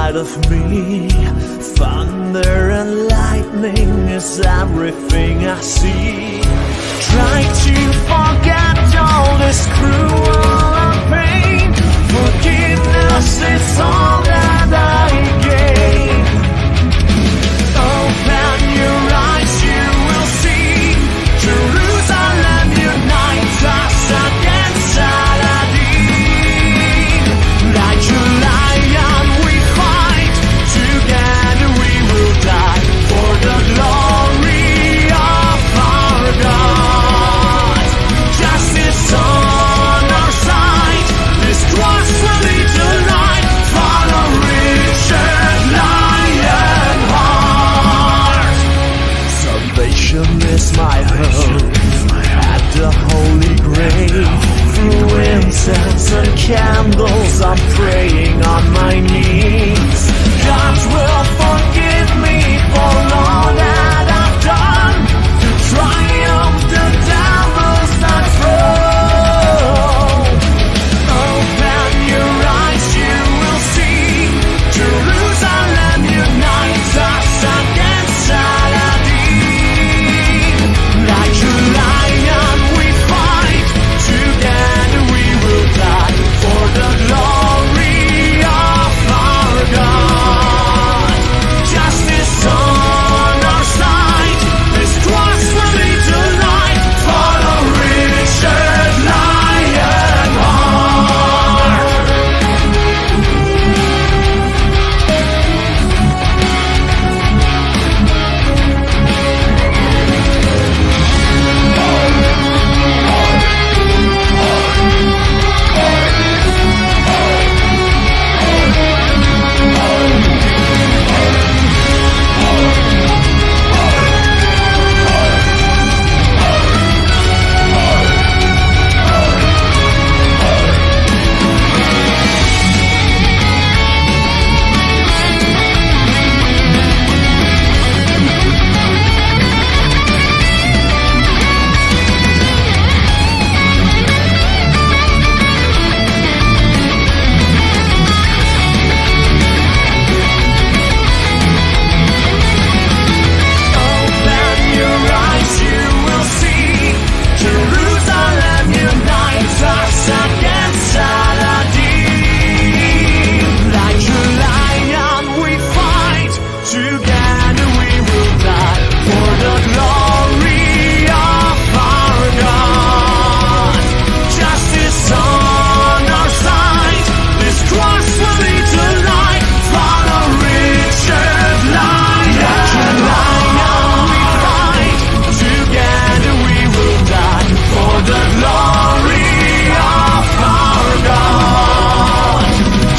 inside of me. Thunder and lightning is everything I see. Try to forget all this cruel pain. Forgiveness is all that I gain. Open your eyes, you will see. Jerusalem unites us against Saladin. Like a lion we fight, together we will die for the glory of our God. Justice on our side, this cross will lead to light. Follow Richard Lionheart. Salvation is my hope at the holy grave. Through incense and candles, I'm praying on my knees. God will forgive me for all that I've done, to triumph the devil's not throne. Open your eyes, you will see. Jerusalem unites us against Saladin. Like a lion we fight, together we will die for the glory of our God. Justice on our side, this cross will lead to light. Follow Richard Lionheart. Open your eyes, you will see. Jerusalem unites us against Saladin. Like a lion we fight, together we will die for the glory of our God. Justice on our side, this cross will lead to light. Follow Richard Lionheart. We fight, together we will die for the glory of our God.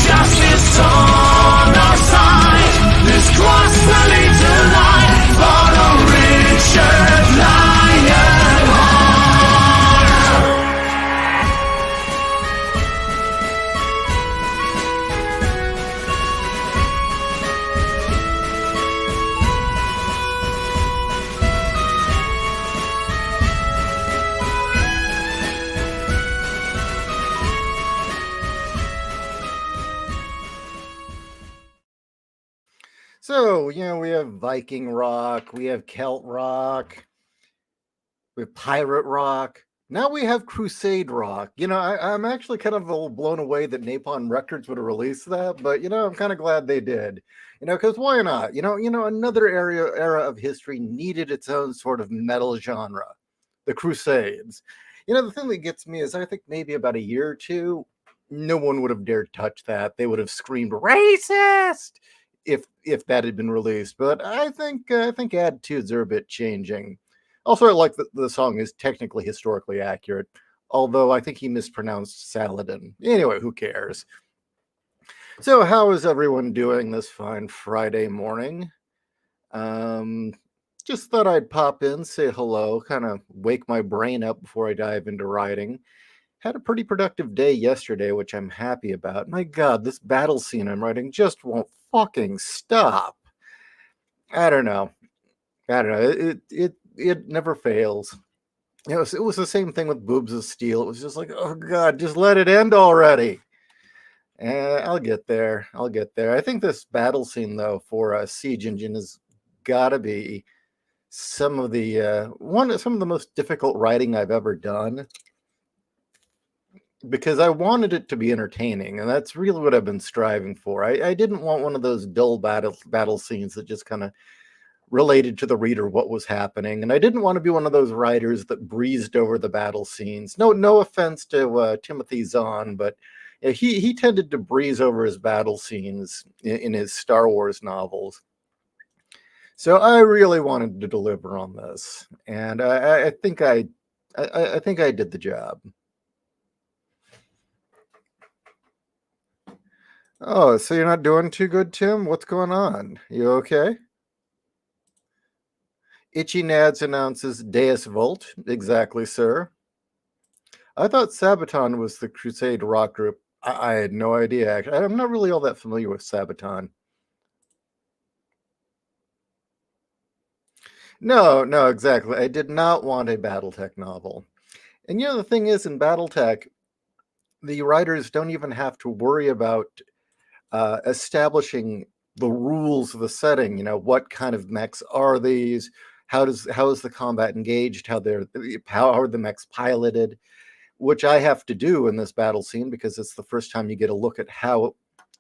Justice on our side, this cross will lead to light. Follow Richard Lionheart. So, we have Viking rock, we have Celt rock, we have pirate rock. Now we have crusade rock. I'm actually kind of a little blown away that Napalm Records would have released that, but I'm kind of glad they did. Because why not? Another era of history needed its own sort of metal genre, the Crusades. The thing that gets me is I think maybe about a year or two, no one would have dared touch that. They would have screamed racist if that had been released. But I think attitudes are a bit changing. Also, I like that the song is technically historically accurate, although I think he mispronounced Saladin. Anyway, who cares? So how is everyone doing this fine Friday morning? Just thought I'd pop in, say hello, kind of wake my brain up before I dive into writing. Had a pretty productive day yesterday, which I'm happy about. My God, this battle scene I'm writing just won't fucking stop. I don't know. It never fails. It was the same thing with Boobs of Steel. It was just like, oh God, just let it end already. I'll get there. I'll get there. I think this battle scene though for Siege Engine has got to be some of the most difficult writing I've ever done because I wanted it to be entertaining, and that's really what I've been striving for. I didn't want one of those dull battle scenes that just kind of related to the reader what was happening, and I didn't want to be one of those writers that breezed over the battle scenes. No offense to Timothy Zahn, but he tended to breeze over his battle scenes in his Star Wars novels. So I really wanted to deliver on this, and I think I did the job. Oh, so you're not doing too good, Tim? What's going on? You okay? Itchy Nads announces Deus Volt. Exactly, sir. I thought Sabaton was the Crusade rock group. I had no idea. Actually, I'm not really all that familiar with Sabaton. No, exactly. I did not want a BattleTech novel. And the thing is, in BattleTech, the writers don't even have to worry about establishing the rules of the setting. What kind of mechs are these? How is the combat engaged? How are the mechs piloted? Which I have to do in this battle scene because it's the first time you get a look at how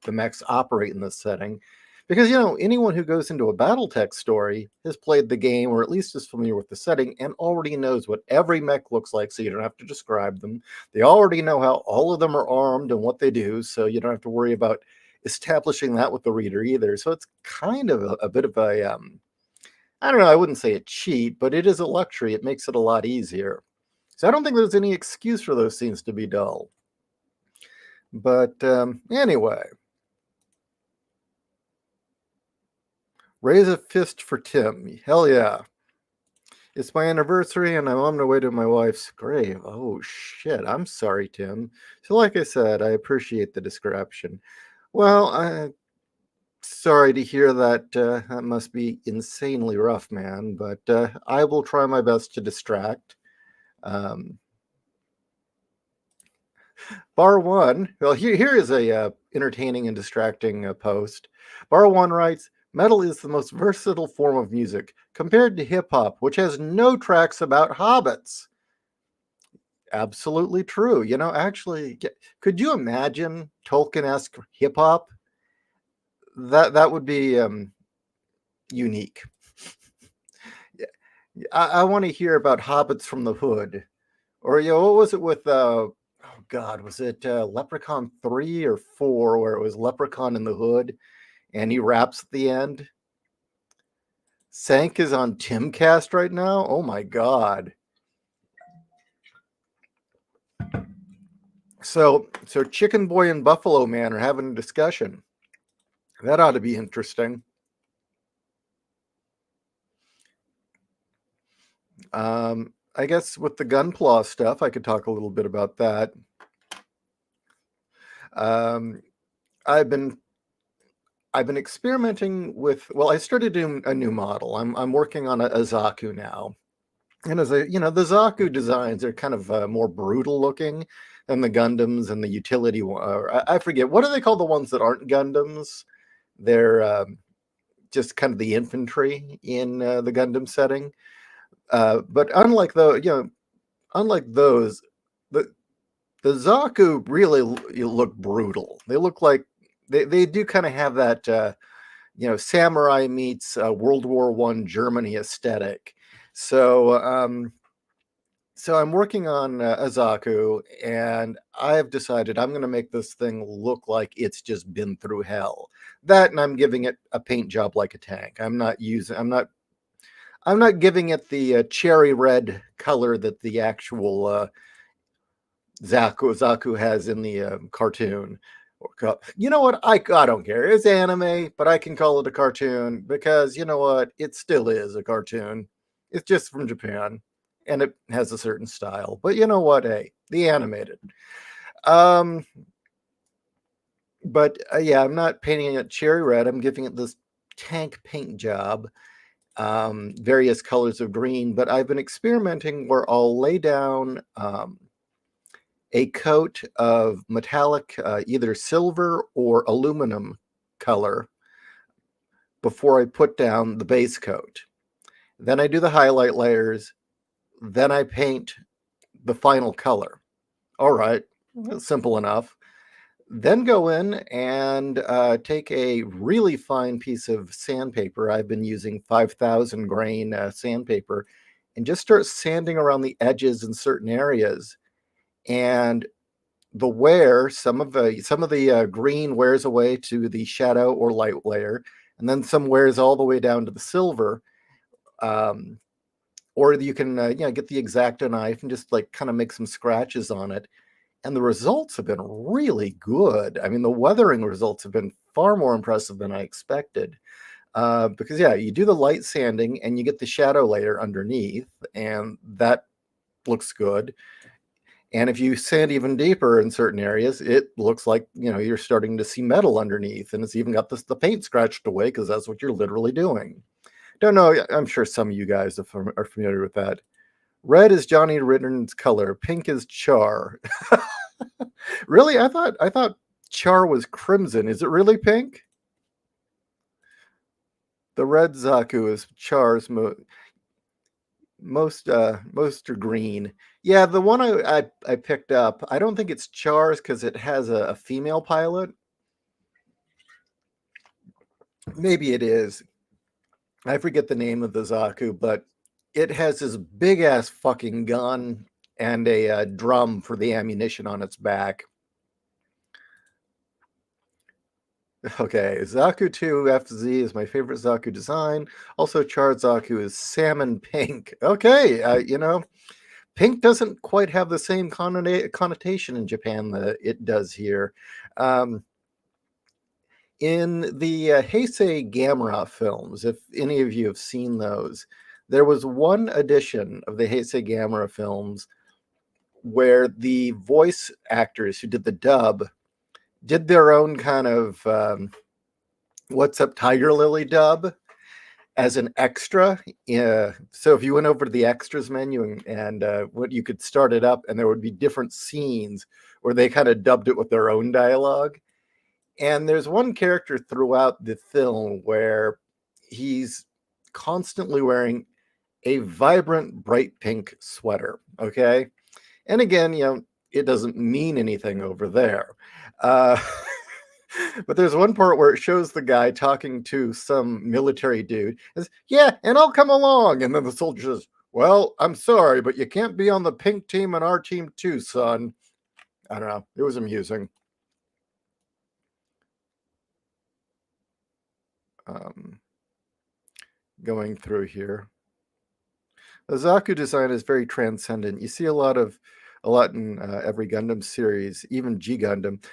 the mechs operate in this setting. Because anyone who goes into a BattleTech story has played the game or at least is familiar with the setting and already knows what every mech looks like, so you don't have to describe them. They already know how all of them are armed and what they do, so you don't have to worry about establishing that with the reader either. So it's kind of a bit of a I don't know, I wouldn't say a cheat, but it is a luxury. It makes it a lot easier. So I don't think there's any excuse for those scenes to be dull. But anyway, raise a fist for Tim. Hell yeah. It's my anniversary and I'm on my way to my wife's grave. Oh shit. I'm sorry, Tim. So, like I said, I appreciate the description. Well, I'm sorry to hear that. That must be insanely rough, man. But I will try my best to distract. Um, Bar one. Well, here is a entertaining and distracting post. Bar one writes, "Metal is the most versatile form of music compared to hip hop, which has no tracks about hobbits." Absolutely true. Actually, could you imagine Tolkien-esque hip hop? That would be unique. Yeah, I want to hear about hobbits from the hood, or what was it with oh God, was it Leprechaun 3 or 4 where it was Leprechaun in the Hood and he raps at the end? Sank is on Timcast right now? Oh my God. So Chicken Boy and Buffalo Man are having a discussion. That ought to be interesting. I guess with the Gunpla stuff, I could talk a little bit about that. Um, I've been experimenting with. Well, I started doing a new model. I'm working on a Zaku now, and as the Zaku designs are kind of more brutal looking than the Gundams and the utility one. I forget, what do they call the ones that aren't Gundams? They're just kind of the infantry in the Gundam setting. But unlike those, the the Zaku really look brutal. They look like they do kind of have that samurai meets World War One Germany aesthetic. So so I'm working on Azaku, and I've decided I'm going to make this thing look like it's just been through hell. That, and I'm giving it a paint job like a tank. I'm not giving it the cherry red color that the actual Zaku has in the cartoon. You know what? I don't care. It's anime, but I can call it a cartoon because you know what? It still is a cartoon. It's just from Japan, and it has a certain style. But you know what? Hey, the animated. Um, but yeah, I'm not painting it cherry red. I'm giving it this tank paint job, various colors of green. But I've been experimenting where I'll lay down a coat of metallic, either silver or aluminum color before I put down the base coat. Then I do the highlight layers. Then I paint the final color. All right, simple enough. Then go in and take a really fine piece of sandpaper. I've been using 5,000 grain sandpaper and just start sanding around the edges in certain areas. And the wear, some of the green wears away to the shadow or light layer, and then some wears all the way down to the silver. Um, or you can get the X-Acto knife and just like kind of make some scratches on it, and the results have been really good. I mean, the weathering results have been far more impressive than I expected. Because yeah, you do the light sanding and you get the shadow layer underneath, and that looks good. And if you sand even deeper in certain areas, it looks like you're starting to see metal underneath, and it's even got the paint scratched away because that's what you're literally doing. Don't know. I'm sure some of you guys are familiar with that. Red is Johnny Ritten's color. Pink is Char. Really? I thought Char was crimson. Is it really pink? The red Zaku is Char's most are green. Yeah, the one I picked up, I don't think it's Char's because it has a female pilot. Maybe it is. I forget the name of the Zaku, but it has this big ass fucking gun and a drum for the ammunition on its back. Okay, Zaku 2 FZ is my favorite Zaku design. Also, Char Zaku is salmon pink. Okay, pink doesn't quite have the same connotation in Japan that it does here. Um, in the Heisei Gamera films, if any of you have seen those, there was one edition of the Heisei Gamera films where the voice actors who did the dub did their own kind of What's Up Tiger Lily dub as an extra. Yeah. So if you went over to the extras menu and what you could start it up, and there would be different scenes where they kind of dubbed it with their own dialogue. And there's one character throughout the film where he's constantly wearing a vibrant, bright pink sweater. Okay. And again, it doesn't mean anything over there. Uh, but there's one part where it shows the guy talking to some military dude. Says, yeah, and I'll come along. And then the soldier says, well, I'm sorry, but you can't be on the pink team and our team too, son. I don't know. It was amusing. Um, Going through here. The Zaku design is very transcendent. You see a lot in every Gundam series, even G Gundam.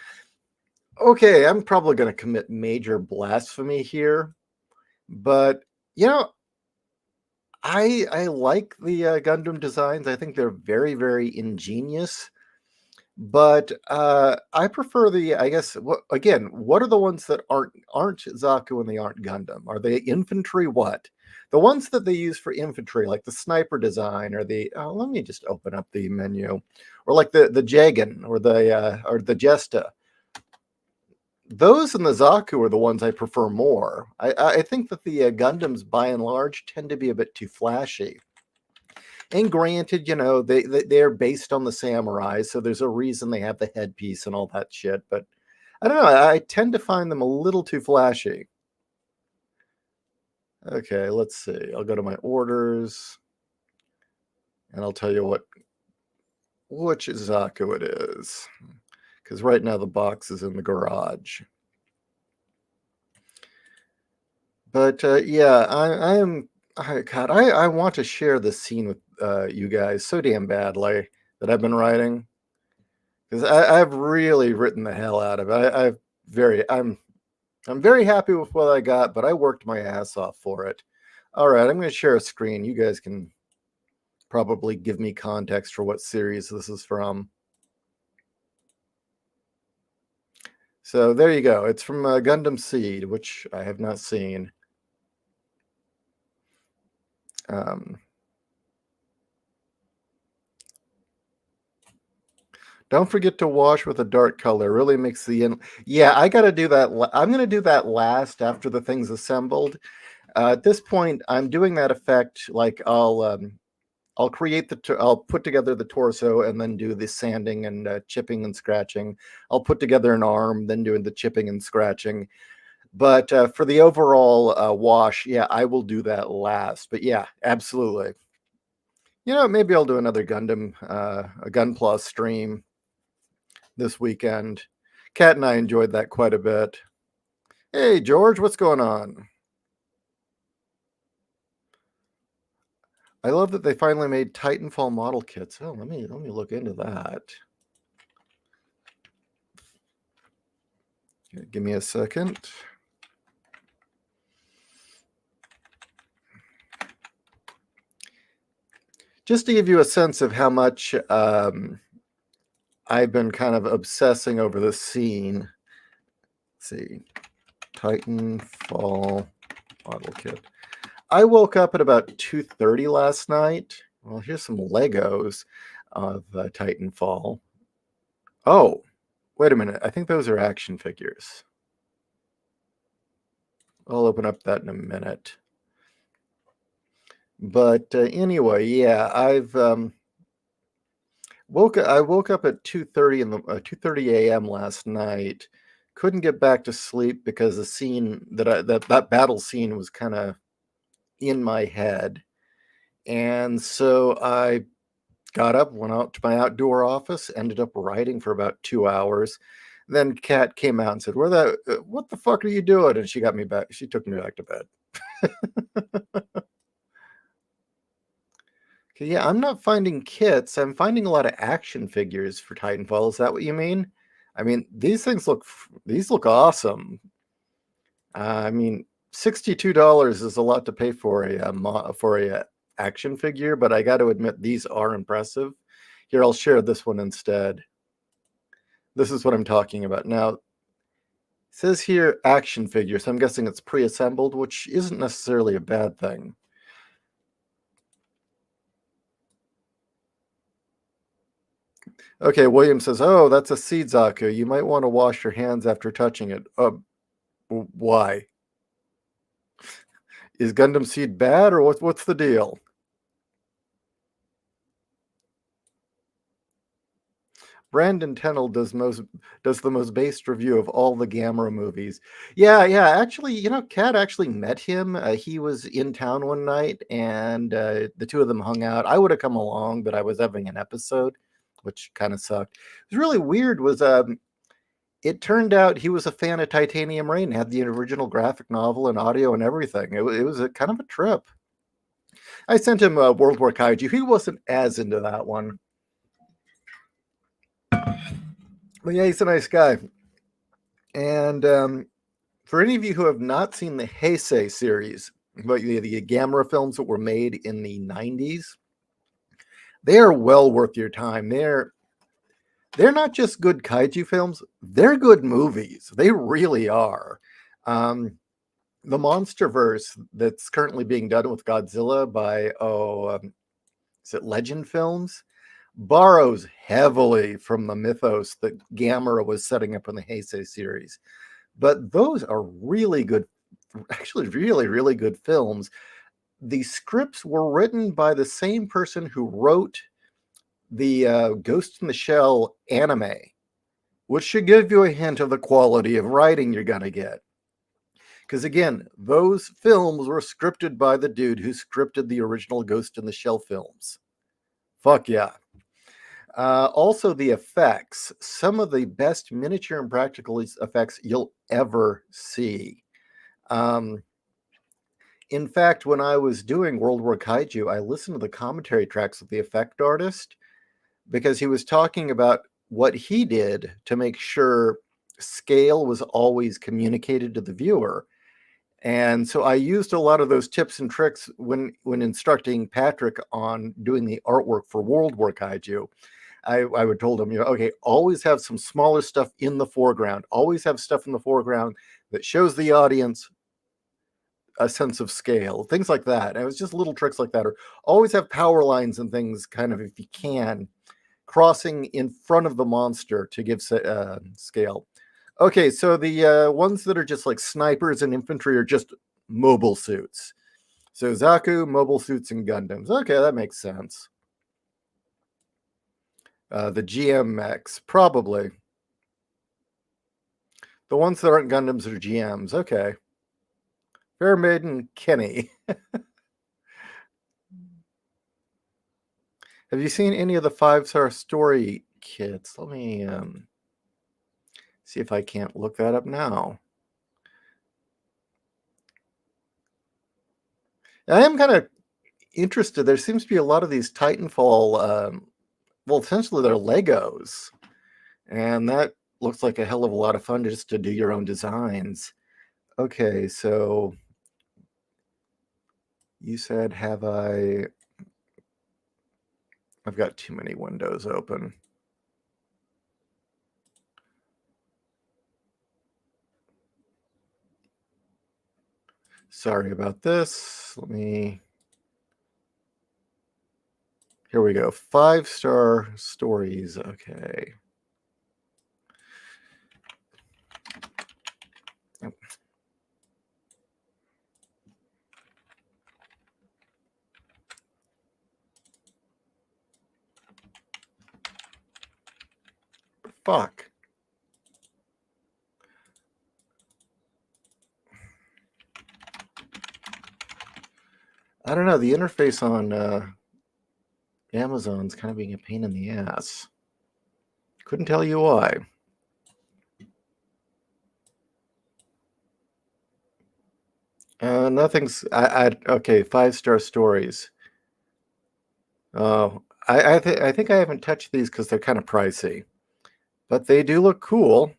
Okay, I'm probably going to commit major blasphemy here, but you know, I like the Gundam designs. I think they're very, very ingenious. But I prefer the. I guess again, what are the ones that aren't Zaku and they aren't Gundam? Are they infantry? What? The ones that they use for infantry, like the sniper design, or the. Let me just open up the menu, or like the Jagan or the Jesta. Those and the Zaku are the ones I prefer more. I think that the Gundams, by and large, tend to be a bit too flashy. And granted, they're based on the samurai, so there's a reason they have the headpiece and all that shit. But I don't know. I tend to find them a little too flashy. Okay, let's see. I'll go to my orders, and I'll tell you which Zaku it is. Because right now the box is in the garage. But yeah, I am. God, I want to share this scene with you guys so damn badly that I've been writing, because I've really written the hell out of it. I'm very happy with what I got, but I worked my ass off for it. All right, I'm going to share a screen. You guys can probably give me context for what series this is from. So there you go. It's from Gundam Seed, which I have not seen. Don't forget to wash with a dark color. Really makes the yeah. I gotta do that. I'm gonna do that last after the thing's assembled. At this point, I'm doing that effect. Like I'll create I'll put together the torso and then do the sanding and chipping and scratching. I'll put together an arm, then doing the chipping and scratching. But for the overall wash, yeah, I will do that last. But yeah, absolutely. Maybe I'll do another a Gun Plus stream this weekend. Kat and I enjoyed that quite a bit. Hey, George, what's going on? I love that they finally made Titanfall model kits. Oh, let me look into that. Okay, give me a second. Just to give you a sense of how much I've been kind of obsessing over this scene. Let's see, Titanfall model kit. I woke up at about 2:30 last night. Well, here's some Legos of Titanfall. Oh, wait a minute. I think those are action figures. I'll open up that in a minute. But anyway, yeah, I woke up at 2:30 in the 2:30 a.m. last night. Couldn't get back to sleep because the scene that battle scene was kind of in my head. And so I got up, went out to my outdoor office, ended up writing for about 2 hours. Then Kat came out and said, what the fuck are you doing?" And she got me back. She took me back to bed. Okay, yeah, I'm not finding kits. I'm finding a lot of action figures for Titanfall. Is that what you mean? I mean, these look awesome. I mean, $62 is a lot to pay for a action figure, but I got to admit these are impressive. Here, I'll share this one instead. This is what I'm talking about. Now, it says here action figure, so I'm guessing it's pre-assembled, which isn't necessarily a bad thing. Okay, William says, "Oh, that's a Seedzaku. You might want to wash your hands after touching it." Why? Is Gundam Seed bad, or what's the deal? Brandon Tennell does the most based review of all the Gamera movies. Yeah, yeah. Actually, Kat actually met him. He was in town one night, and the two of them hung out. I would have come along, but I was having an episode, which kind of sucked. It was really weird. It turned out he was a fan of Titanium Rain, had the original graphic novel and audio and everything. It was a kind of a trip. I sent him World War Kaiju. He wasn't as into that one. But yeah, he's a nice guy. And for any of you who have not seen the Heisei series, the Gamera films that were made in the 90s, they are well worth your time. They're not just good kaiju films, they're good movies. They really are. The MonsterVerse that's currently being done with Godzilla by, is it Legend Films? Borrows heavily from the mythos that Gamera was setting up in the Heisei series. But those are really good, actually really, really good films. The scripts were written by the same person who wrote the Ghost in the Shell anime, which should give you a hint of the quality of writing you're going to get. Because again, those films were scripted by the dude who scripted the original Ghost in the Shell films. Fuck yeah. Also, the effects, some of the best miniature and practical effects you'll ever see. In fact, when I was doing World War Kaiju, I listened to the commentary tracks of the effect artist because he was talking about what he did to make sure scale was always communicated to the viewer. And so I used a lot of those tips and tricks when instructing Patrick on doing the artwork for World War Kaiju. I would told him, okay, always have some smaller stuff in the foreground. Always have stuff in the foreground that shows the audience a sense of scale, things like that. And it was just little tricks like that. Or always have power lines and things, kind of, if you can, crossing in front of the monster to give scale. Okay, so the ones that are just like snipers and infantry are just mobile suits. So Zaku, mobile suits, and Gundams. Okay, that makes sense. The GM mechs, probably. The ones that aren't Gundams are GMs. Okay. Fair Maiden Kenny. Have you seen any of the 5-star story kits? Let me see if I can't look that up now. I am kind of interested. There seems to be a lot of these Titanfall, well, essentially they're Legos. And that looks like a hell of a lot of fun just to do your own designs. Okay, so you said, I've got too many windows open. Sorry about this. Here we go. 5-star stories. Okay. Fuck. I don't know. The interface on Amazon's kind of being a pain in the ass. Couldn't tell you why. Nothing's. Okay. 5-star stories. Oh, I think I haven't touched these because they're kind of pricey, but they do look cool.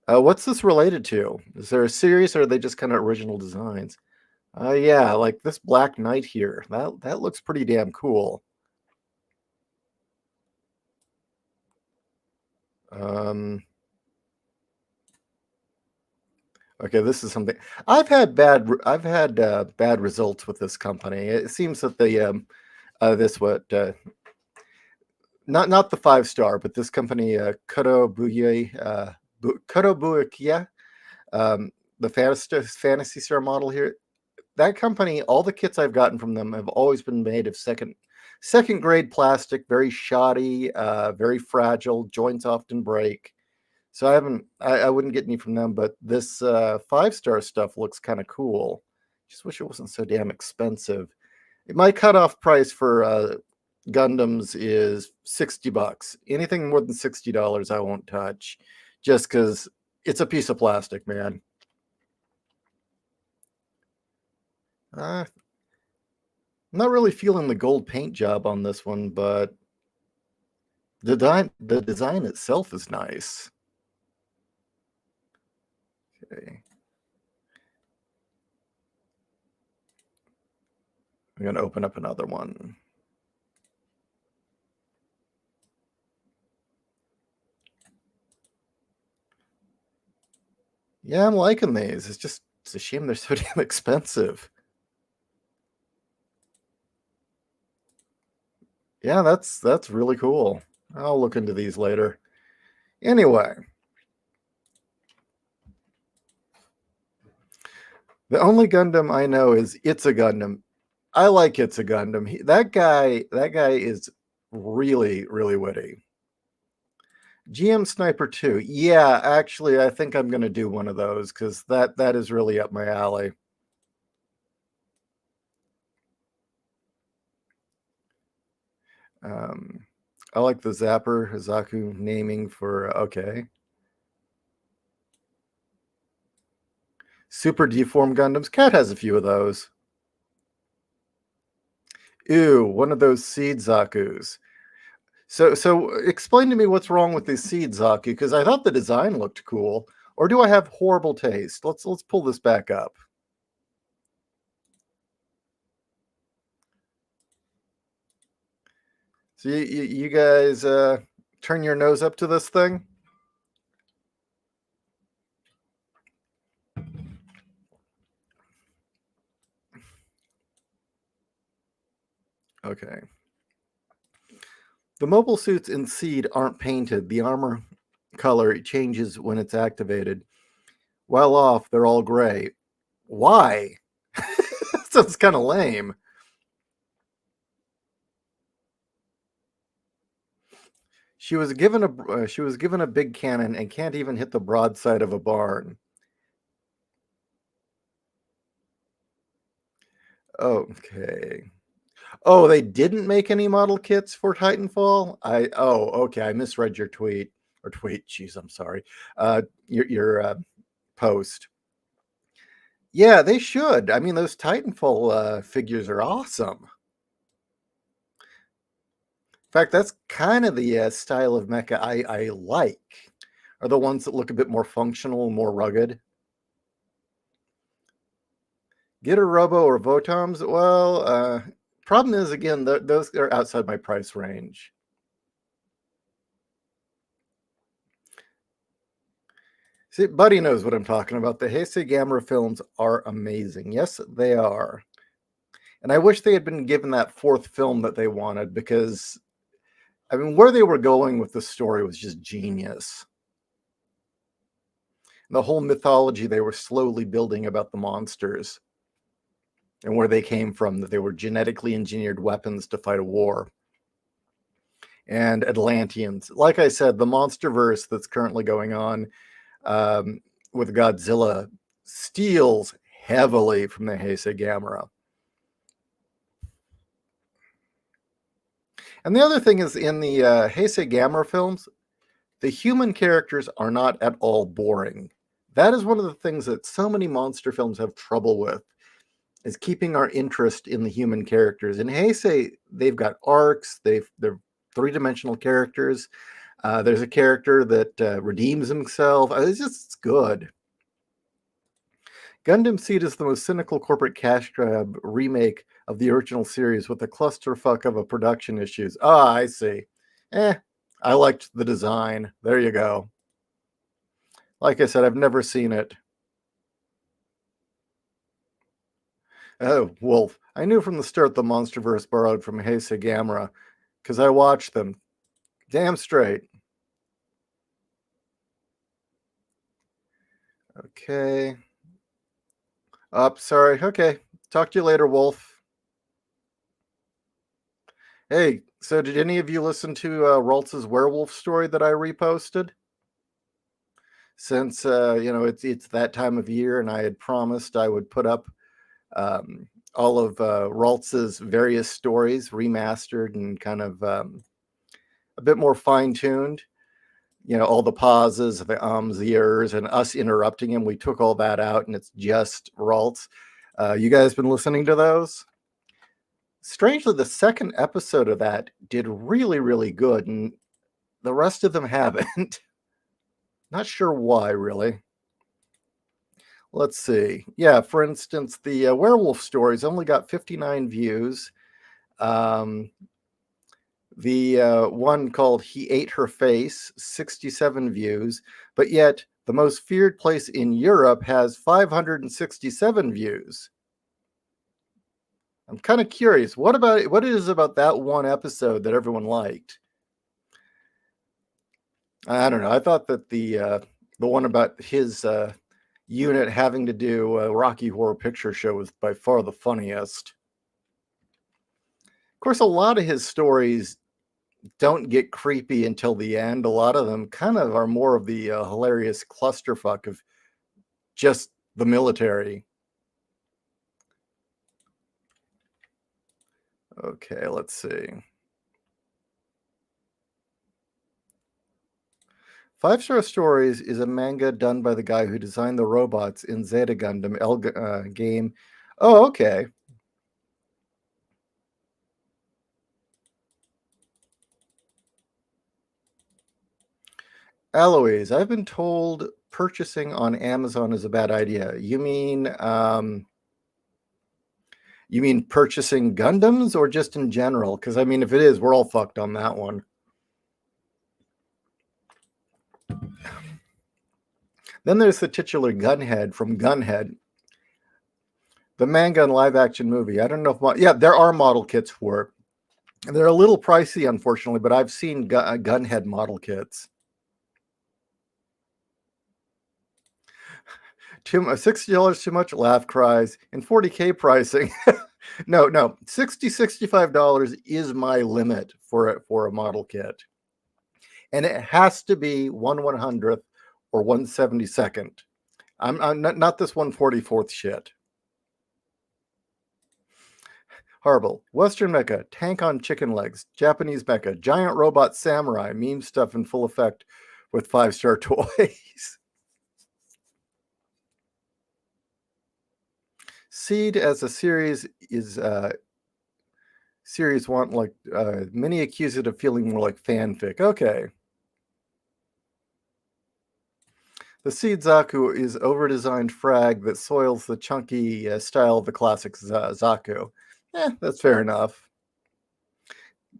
What's this related to? Is there a series, or are they just kind of original designs? Yeah, like this Black Knight here. That looks pretty damn cool. Okay, this is something I've had bad results with this company. It seems that this what not the 5-star, but this company Kotobukiya, the fantasy star model here. That company, all the kits I've gotten from them have always been made of second grade plastic, very shoddy, very fragile. Joints often break. So I wouldn't get any from them, but this 5-star stuff looks kind of cool. Just wish it wasn't so damn expensive. My cutoff price for Gundams is $60. Anything more than $60, I won't touch, just because it's a piece of plastic, man. I'm not really feeling the gold paint job on this one, but the design itself is nice. Okay. I'm going to open up another one. Yeah, I'm liking these. It's a shame they're so damn expensive. Yeah, that's really cool. I'll look into these later. Anyway, the only Gundam I know is It's a Gundam. I like It's a Gundam. That guy is really, really witty. GM Sniper 2. Yeah, actually, I think I'm gonna do one of those because that is really up my alley. I like the Zapper Zaku naming for okay. Super deformed Gundams. Cat has a few of those. Ew, one of those seed Zakus. So explain to me what's wrong with these seed Zaku, because I thought the design looked cool. Or do I have horrible taste? Let's pull this back up. So you guys turn your nose up to this thing? Okay. The mobile suits in Seed aren't painted. The armor color changes when it's activated. While off, they're all gray. Why? Sounds kind of lame. She was given a big cannon and can't even hit the broadside of a barn. Okay. Oh, they didn't make any model kits for Titanfall? Okay, I misread your tweet. Or tweet, jeez, I'm sorry. Your post. Yeah, they should. I mean, those Titanfall figures are awesome. In fact, that's kind of the style of mecha I like. Are the ones that look a bit more functional, more rugged. Get a Robo or Votoms? Well, problem is, again, those are outside my price range. See, Buddy knows what I'm talking about. The Heisei Gamera films are amazing. Yes, they are. And I wish they had been given that fourth film that they wanted, because, I mean, where they were going with the story was just genius. The whole mythology they were slowly building about the monsters and where they came from, that they were genetically engineered weapons to fight a war. And Atlanteans. Like I said, the monsterverse that's currently going on with Godzilla steals heavily from the Heisei Gamera. And the other thing is, in the Heisei Gamera films, the human characters are not at all boring. That is one of the things that so many monster films have trouble with, is keeping our interest in the human characters. In Heisei, they've got arcs, they're three-dimensional characters. There's a character that redeems himself. It's good. Gundam Seed is the most cynical corporate cash grab remake of the original series with a clusterfuck of a production issues. Ah, I see. I liked the design. There you go. Like I said, I've never seen it. Oh, Wolf. I knew from the start the Monsterverse borrowed from Heisei Gamera, because I watched them. Damn straight. Okay. Sorry. Okay. Talk to you later, Wolf. Hey, so did any of you listen to Raltz's werewolf story that I reposted? Since it's that time of year, and I had promised I would put up all of Raltz's various stories remastered and kind of a bit more fine-tuned. All the pauses, the the errors, and us interrupting him. We took all that out, and it's just Raltz. You guys been listening to those? Strangely, the second episode of that did really, really good, and the rest of them haven't. Not sure why, really. Let's see. Yeah, for instance, the werewolf stories only got 59 views. The one called He Ate Her Face, 67 views, but yet the most feared place in Europe has 567 views. I'm kind of curious. What it is about that one episode that everyone liked? I don't know. I thought that the one about his unit having to do a Rocky Horror Picture Show was by far the funniest. Of course, a lot of his stories don't get creepy until the end. A lot of them kind of are more of the hilarious clusterfuck of just the military. Okay, let's see. 5-Star Stories is a manga done by the guy who designed the robots in Zeta Gundam game. Oh, okay. Eloise, I've been told purchasing on Amazon is a bad idea. You mean purchasing Gundams, or just in general? Because I mean, if it is, we're all fucked on that one. Then there's the titular Gunhead from Gunhead, the manga and live action movie. I don't know if there are model kits for it. They're a little pricey, unfortunately, but I've seen gunhead model kits. $60 too much, laugh cries, and 40K pricing. No, $65 is my limit for a model kit, and it has to be 1/100th or 1/72nd. I'm not this 1/44th shit. Horrible. Western mecha, tank on chicken legs, Japanese mecha, giant robot samurai, meme stuff in full effect with 5-star toys. Seed as a series is series want like many accuse it of feeling more like fanfic. Okay. The Seed Zaku is over-designed frag that soils the chunky style of the classic Zaku. That's fair enough.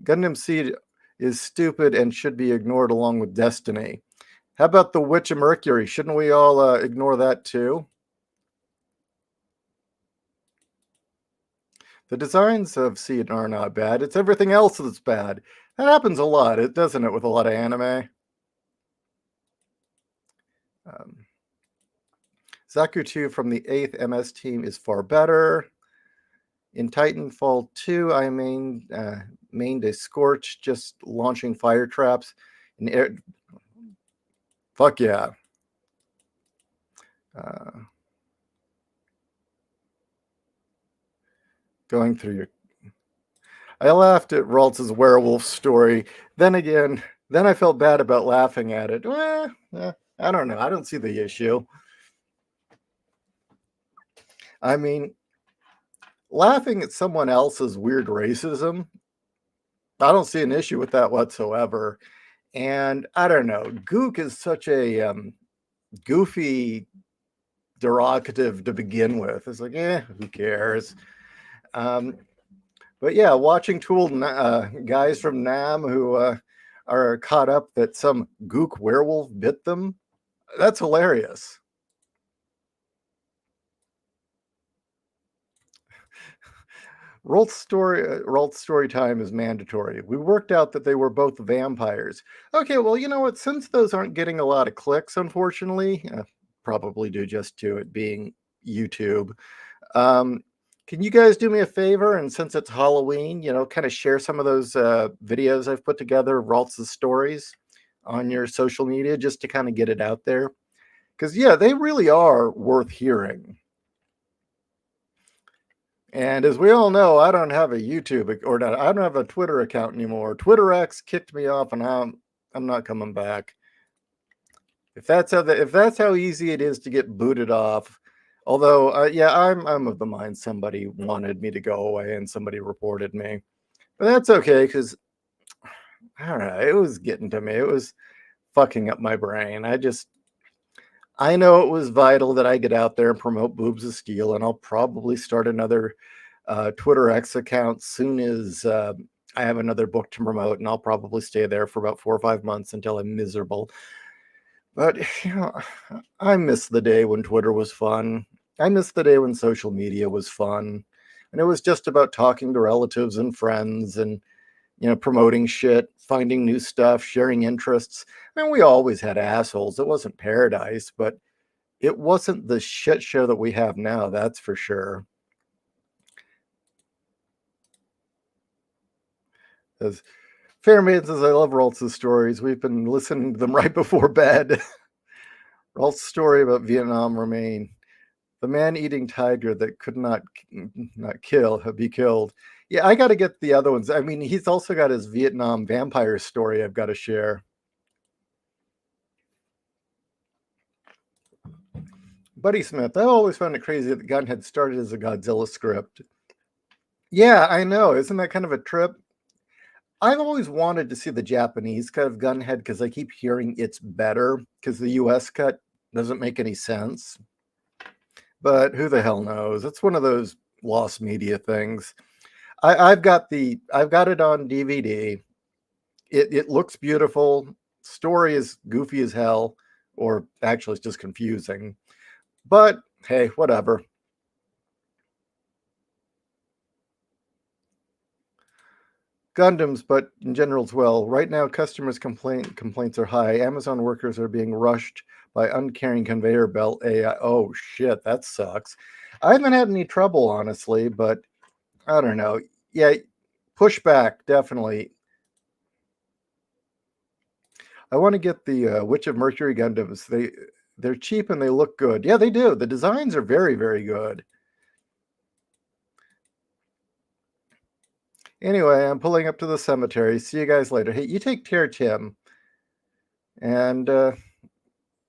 Gundam Seed is stupid and should be ignored along with Destiny. How about the Witch of Mercury? Shouldn't we all ignore that too? The designs of Seed are not bad. It's everything else that's bad. That happens a lot, doesn't it, with a lot of anime? Zaku 2 from the 8th MS team is far better. In Titanfall 2, I mained a Scorch, just launching fire traps. In air... Fuck yeah. Going through your... I laughed at Raltz's werewolf story. Then again, I felt bad about laughing at it. I don't know. I don't see the issue. I mean, laughing at someone else's weird racism, I don't see an issue with that whatsoever. And I don't know, gook is such a goofy derogative to begin with. It's like, who cares? But yeah, watching two guys from Nam who are caught up that some gook werewolf bit them, that's hilarious. Rolt's story time is mandatory. We worked out that they were both vampires. Okay, well, you know what? Since those aren't getting a lot of clicks, unfortunately, probably due just to it being YouTube, can you guys do me a favor? And since it's Halloween, kind of share some of those videos I've put together, Raltz's stories, on your social media just to kind of get it out there. Because, yeah, they really are worth hearing. And as we all know, I don't have a YouTube I don't have a Twitter account anymore. Twitter X kicked me off, and I'm not coming back. If that's how easy it is to get booted off, although yeah, I'm of the mind somebody wanted me to go away and somebody reported me, but that's okay because I don't know. It was getting to me. It was fucking up my brain. I know it was vital that I get out there and promote Boobs of Steel, and I'll probably start another Twitter X account soon as I have another book to promote, and I'll probably stay there for about 4 or 5 months until I'm miserable. But I miss the day when Twitter was fun. I miss the day when social media was fun, and it was just about talking to relatives and friends and promoting shit, finding new stuff, sharing interests. I mean, we always had assholes. It wasn't paradise, but it wasn't the shit show that we have now, that's for sure. As Fairman says, I love Raltz's stories. We've been listening to them right before bed. Raltz's story about Vietnam remain. The man-eating tiger that could not be killed. Yeah, I got to get the other ones. I mean, he's also got his Vietnam vampire story I've got to share. Buddy Smith, I always found it crazy that Gunhead started as a Godzilla script. Yeah, I know. Isn't that kind of a trip? I've always wanted to see the Japanese cut of Gunhead because I keep hearing it's better because the US cut doesn't make any sense. But who the hell knows? It's one of those lost media things. I've got it on DVD. It looks beautiful. Story is goofy as hell, or actually it's just confusing. But hey, whatever. Gundams, but in general as well. Right now, customers' complaints are high. Amazon workers are being rushed by uncaring conveyor belt AI. Oh shit, that sucks. I haven't had any trouble, honestly, but I don't know. Yeah, pushback definitely. I want to get the Witch of Mercury Gundams. They're cheap and they look good. Yeah, they do. The designs are very, very good. Anyway, I'm pulling up to the cemetery. See you guys later. Hey, you take care, Tim. And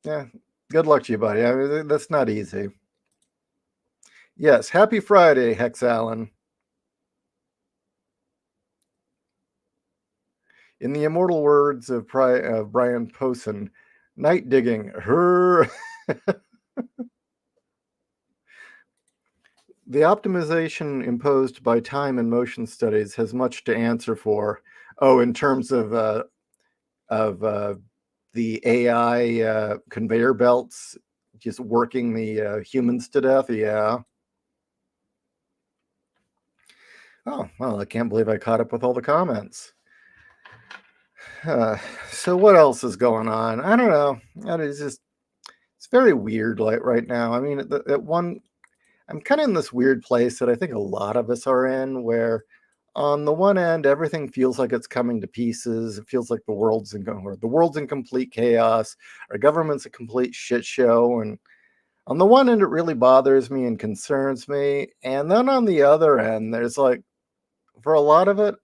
yeah, good luck to you, buddy. I mean, that's not easy. Yes, happy Friday, Hex Allen. In the immortal words of Brian Posehn, night digging, her. The optimization imposed by time and motion studies has much to answer for. Oh, in terms of the AI conveyor belts just working the humans to death. Yeah. Oh, well, I can't believe I caught up with all the comments. So what else is going on? I don't know. It's very weird like right now. I mean, I'm kind of in this weird place that I think a lot of us are in, where on the one end, everything feels like it's coming to pieces. It feels like the world's in complete chaos. Our government's a complete shit show. And on the one end, it really bothers me and concerns me. And then on the other end, there's like, for a lot of it,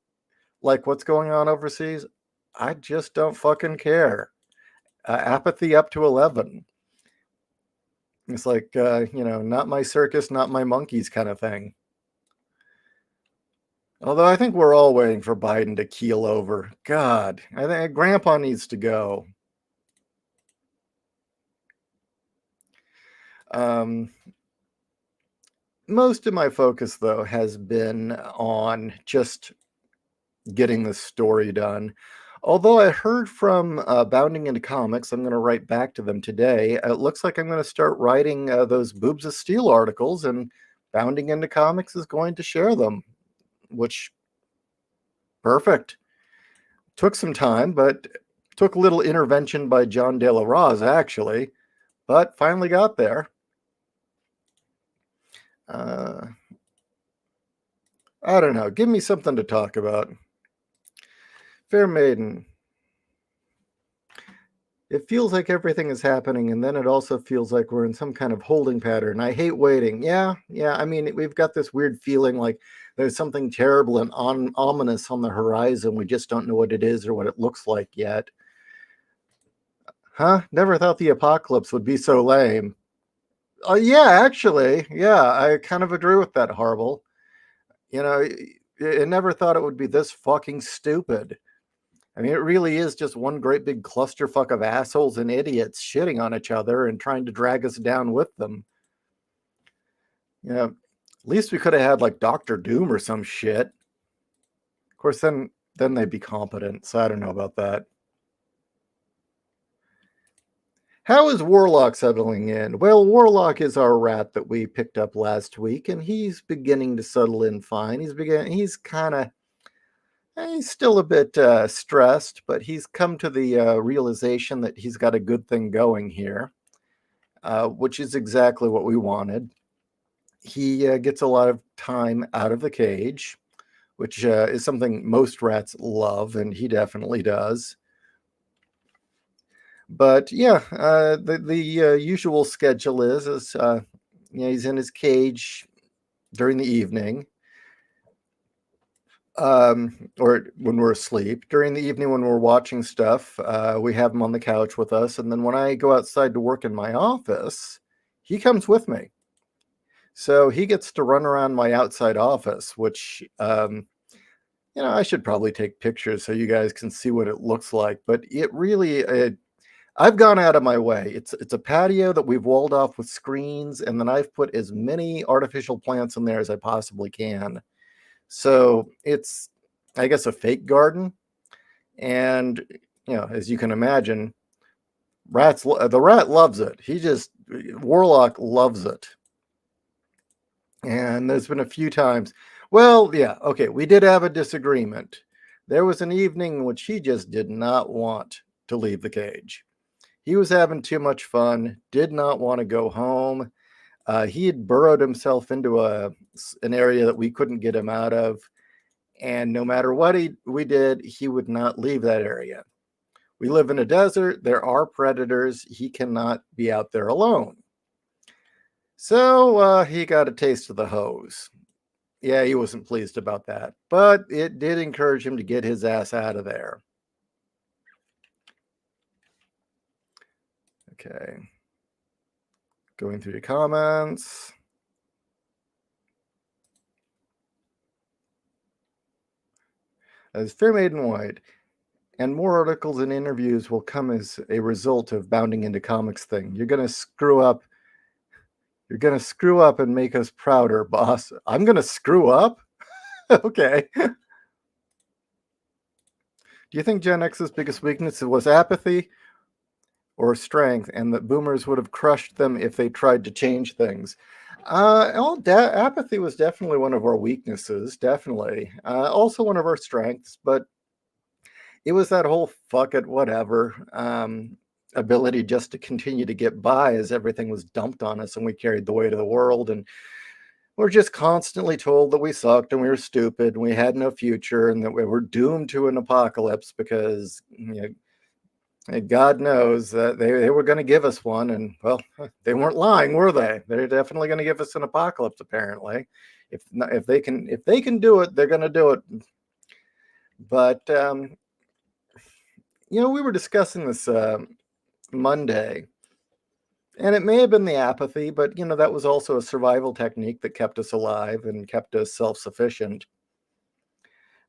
like what's going on overseas, I just don't fucking care. Apathy up to 11. It's like, not my circus, not my monkeys kind of thing. Although I think we're all waiting for Biden to keel over. God, I think Grandpa needs to go. Most of my focus, though, has been on just getting the story done. Although I heard from Bounding into Comics, I'm going to write back to them today. It looks like I'm going to start writing those Boobs of Steel articles, and Bounding into Comics is going to share them, which, perfect. Took some time, but took a little intervention by John De La Roz, actually, but finally got there. I don't know. Give me something to talk about. Fair Maiden. It feels like everything is happening, and then it also feels like we're in some kind of holding pattern. I hate waiting. Yeah. I mean, we've got this weird feeling like there's something terrible and ominous on the horizon. We just don't know what it is or what it looks like yet. Huh? Never thought the apocalypse would be so lame. Yeah, actually. Yeah, I kind of agree with that, Harble. I never thought it would be this fucking stupid. I mean, it really is just one great big clusterfuck of assholes and idiots shitting on each other and trying to drag us down with them. At least we could have had like Doctor Doom or some shit. Of course, then they'd be competent, so I don't know about that. How is Warlock settling in? Well, Warlock is our rat that we picked up last week, and he's beginning to settle in fine. He's still a bit stressed, but he's come to the realization that he's got a good thing going here, which is exactly what we wanted. He gets a lot of time out of the cage, which is something most rats love, and he definitely does. But yeah, the usual schedule is he's in his cage during the evening, or when we're asleep. During the evening when we're watching stuff, we have him on the couch with us, and then when I go outside to work in my office, he comes with me. So he gets to run around my outside office, which I should probably take pictures so you guys can see what it looks like. But it really, I've gone out of my way. It's a patio that we've walled off with screens, and then I've put as many artificial plants in there as I possibly can. So it's, I guess, a fake garden. And, as you can imagine, the rat loves it. Warlock loves it. And there's been a few times. Well, yeah, okay, we did have a disagreement. there was an evening in which he just did not want to leave the cage. He was having too much fun, did not want to go home. He had burrowed himself into an area that we couldn't get him out of. And no matter what we did, he would not leave that area. We live in a desert. There are predators. He cannot be out there alone. So he got a taste of the hose. Yeah, he wasn't pleased about that, but it did encourage him to get his ass out of there. Okay. Going through the comments. As Fair Maiden White, and more articles and interviews will come as a result of bounding into comics thing. You're going to screw up. You're going to screw up and make us prouder, boss. I'm going to screw up? Okay. Do you think Gen X's biggest weakness was apathy or strength, and that boomers would have crushed them if they tried to change things? Apathy was definitely one of our weaknesses, definitely. Also one of our strengths, but it was that whole fuck it, whatever ability just to continue to get by as everything was dumped on us and we carried the weight of the world. And we're just constantly told that we sucked and we were stupid and we had no future and that we were doomed to an apocalypse because God knows that they were going to give us one. And well, they weren't lying, were they? They're definitely going to give us an apocalypse, apparently. If they can do it, they're going to do it. But we were discussing this Monday, and it may have been the apathy, but that was also a survival technique that kept us alive and kept us self-sufficient.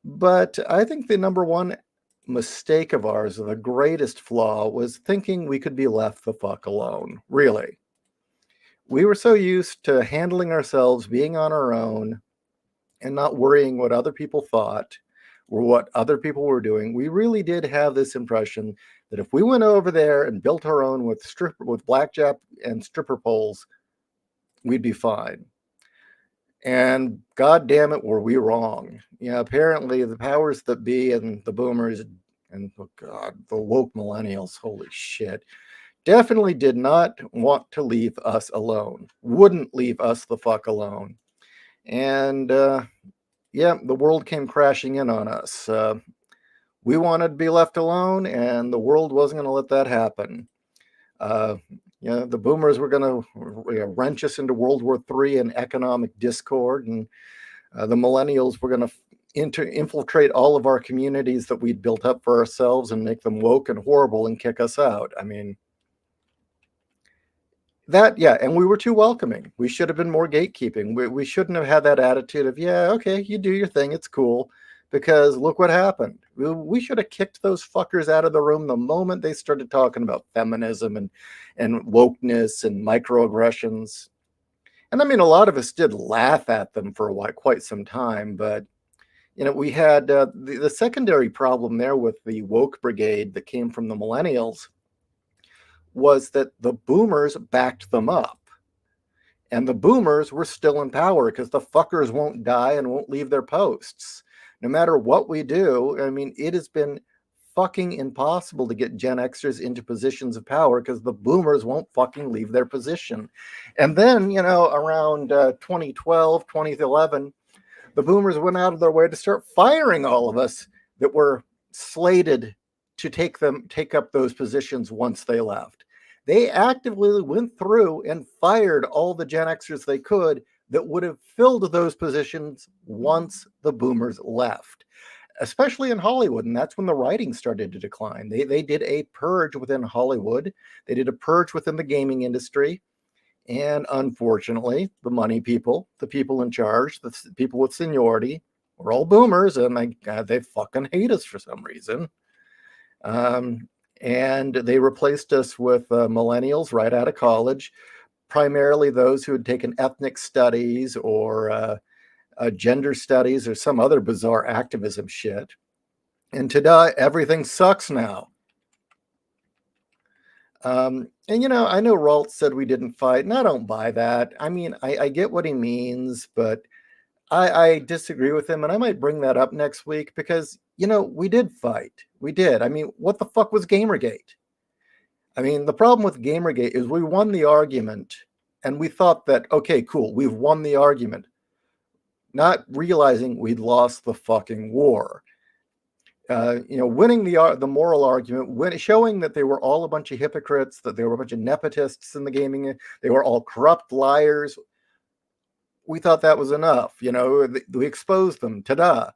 But I think the number one mistake of ours, the greatest flaw, was thinking we could be left the fuck alone. Really. We were so used to handling ourselves, being on our own, and not worrying what other people thought or what other people were doing. We really did have this impression that if we went over there and built our own with blackjack and stripper poles, we'd be fine. And God damn it, were we wrong. Apparently the powers that be and the boomers and the woke millennials, holy shit, definitely did not want to leave us alone. Wouldn't leave us the fuck alone. And the world came crashing in on us. We wanted to be left alone, and the world wasn't going to let that happen. The boomers were going to wrench us into World War III and economic discord, and the millennials were going to infiltrate all of our communities that we'd built up for ourselves and make them woke and horrible and kick us out. I mean, and we were too welcoming. We should have been more gatekeeping. We shouldn't have had that attitude of, yeah, okay, you do your thing, it's cool. Because look what happened. We should have kicked those fuckers out of the room the moment they started talking about feminism and wokeness and microaggressions. And I mean, a lot of us did laugh at them for quite some time, but we had the secondary problem there with the woke brigade that came from the millennials was that the boomers backed them up. And the boomers were still in power because the fuckers won't die and won't leave their posts. No matter what we do, I mean, it has been fucking impossible to get Gen Xers into positions of power because the boomers won't fucking leave their position. And then, around 2012, 2011, the boomers went out of their way to start firing all of us that were slated to take up those positions once they left. They actively went through and fired all the Gen Xers they could that would have filled those positions once the boomers left, especially in Hollywood. And that's when the writing started to decline. They did a purge within Hollywood. They did a purge within the gaming industry. And unfortunately, the money people, the people in charge, the people with seniority, were all boomers. And they fucking hate us for some reason. And they replaced us with millennials right out of college, primarily those who had taken ethnic studies or gender studies or some other bizarre activism shit. And today, everything sucks now. And I know Ralt said we didn't fight, and I don't buy that. I mean, I get what he means, but I disagree with him, and I might bring that up next week because, we did fight. We did. I mean, what the fuck was Gamergate? I mean, the problem with Gamergate is we won the argument and we thought that, okay, cool, we've won the argument, not realizing we'd lost the fucking war. Winning the moral argument, showing that they were all a bunch of hypocrites, that they were a bunch of nepotists in the gaming, they were all corrupt liars. We thought that was enough. We exposed them. Ta-da.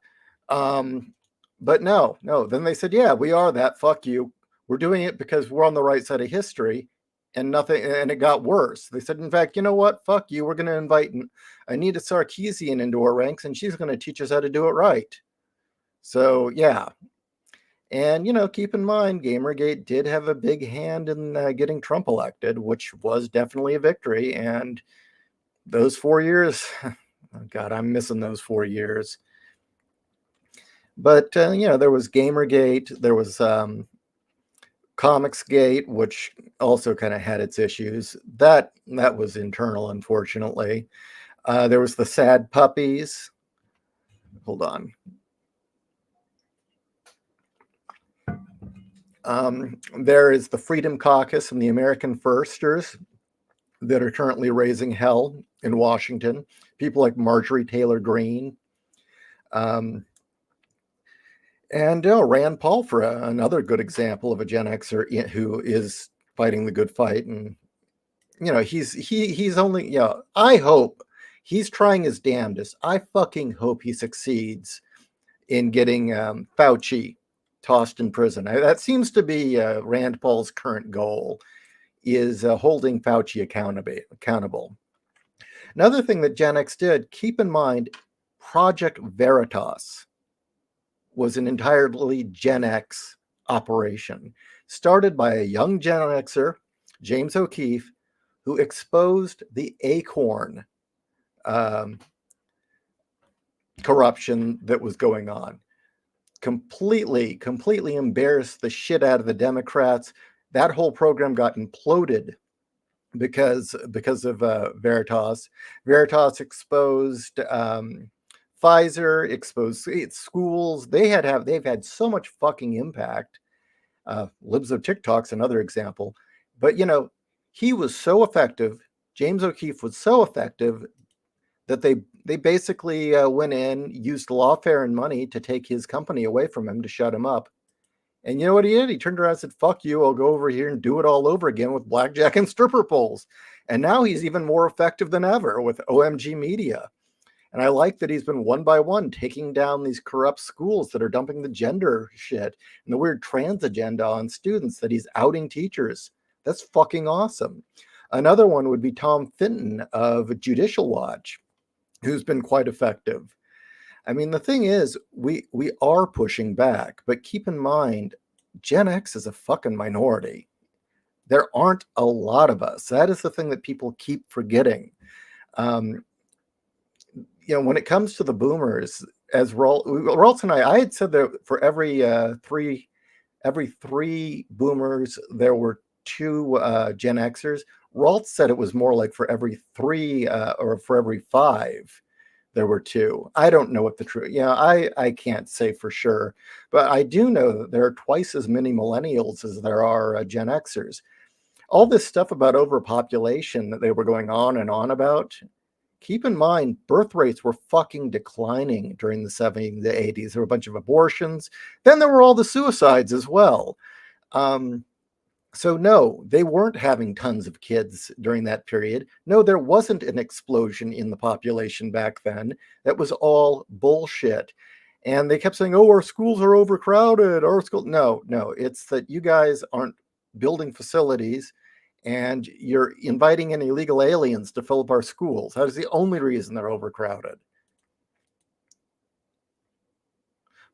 But no. Then they said, yeah, we are that. Fuck you. We're doing it because we're on the right side of history, and it got worse. They said, in fact, you know what? Fuck you. We're going to invite Anita Sarkeesian into our ranks, and she's going to teach us how to do it right. So, yeah. And, keep in mind, Gamergate did have a big hand in getting Trump elected, which was definitely a victory. And those 4 years, oh God, I'm missing those 4 years. But, there was Gamergate, there was Comicsgate, which also kind of had its issues. That was internal, unfortunately. There was the Sad Puppies. Hold on. There is the Freedom Caucus and the American Firsters that are currently raising hell in Washington. People like Marjorie Taylor Greene. And Rand Paul, for another good example of a Gen Xer who is fighting the good fight. And, he's only, I hope he's trying his damnedest. I fucking hope he succeeds in getting Fauci tossed in prison. That seems to be Rand Paul's current goal, is holding Fauci accountable. Another thing that Gen X did, keep in mind, Project Veritas was an entirely Gen X operation, started by a young Gen Xer, James O'Keefe, who exposed the Acorn corruption that was going on. Completely embarrassed the shit out of the Democrats. That whole program got imploded because of Veritas. Veritas exposed Pfizer, exposed schools. They've had so much fucking impact. Libs of TikTok's another example. But he was so effective. James O'Keefe was so effective that they basically went in, used lawfare and money to take his company away from him, to shut him up. And you know what he did? He turned around and said, fuck you, I'll go over here and do it all over again with blackjack and stripper poles. And now he's even more effective than ever with OMG Media. And I like that he's been one by one taking down these corrupt schools that are dumping the gender shit and the weird trans agenda on students, that he's outing teachers. That's fucking awesome. Another one would be Tom Fitton of Judicial Watch, who's been quite effective. I mean, the thing is, we are pushing back, but keep in mind, Gen X is a fucking minority. There aren't a lot of us. That is the thing that people keep forgetting. When it comes to the boomers, as Raltz and I had said that for every three boomers, there were 2 Gen Xers. Raltz said it was more like for every 3 or for every 5, there were 2. I don't know what the truth. I can't say for sure, but I do know that there are twice as many millennials as there are Gen Xers. All this stuff about overpopulation that they were going on and on about. Keep in mind, birth rates were fucking declining during the 70s, the 80s. There were a bunch of abortions. Then there were all the suicides as well. So no, they weren't having tons of kids during that period. No, there wasn't an explosion in the population back then. That was all bullshit. And they kept saying, oh, our schools are overcrowded. No, it's that you guys aren't building facilities and you're inviting in illegal aliens to fill up our schools. That is the only reason they're overcrowded.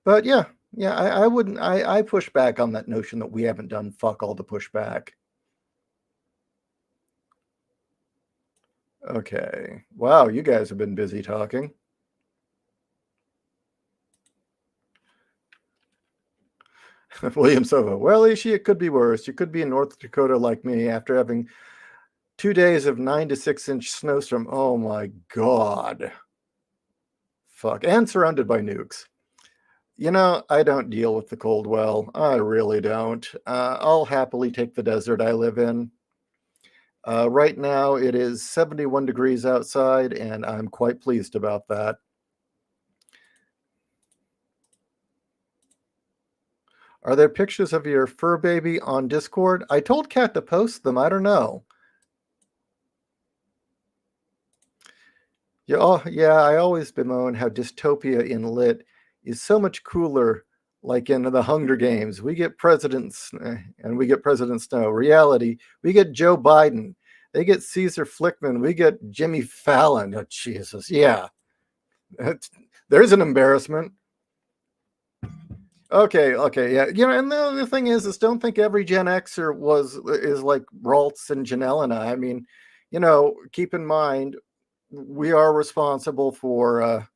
But yeah, I wouldn't. I push back on that notion that we haven't done fuck all to push back. Okay. Wow, you guys have been busy talking. William Sova. Well, Ishi, it could be worse. You could be in North Dakota like me after having 2 days of 9 to 6 inch snowstorm. Oh my God. fuck, and surrounded by nukes. You know, I don't deal with the cold well. I really don't. I'll happily take the desert I live in. Right now, it is 71 degrees outside, and I'm quite pleased about that. Are there pictures of your fur baby on Discord? I told Kat to post them. I don't know. Yeah, oh, yeah, I always bemoan how dystopia in lit is so much cooler, like in the Hunger Games. We get presidents and we get President Snow. Reality, we get Joe Biden. They get Caesar Flickman. We get Jimmy Fallon. Oh, Jesus. Yeah. There's an embarrassment. Okay, yeah. You know, and the other thing is don't think every Gen Xer is like Raltz and Janelina. I mean, you know, keep in mind we are responsible for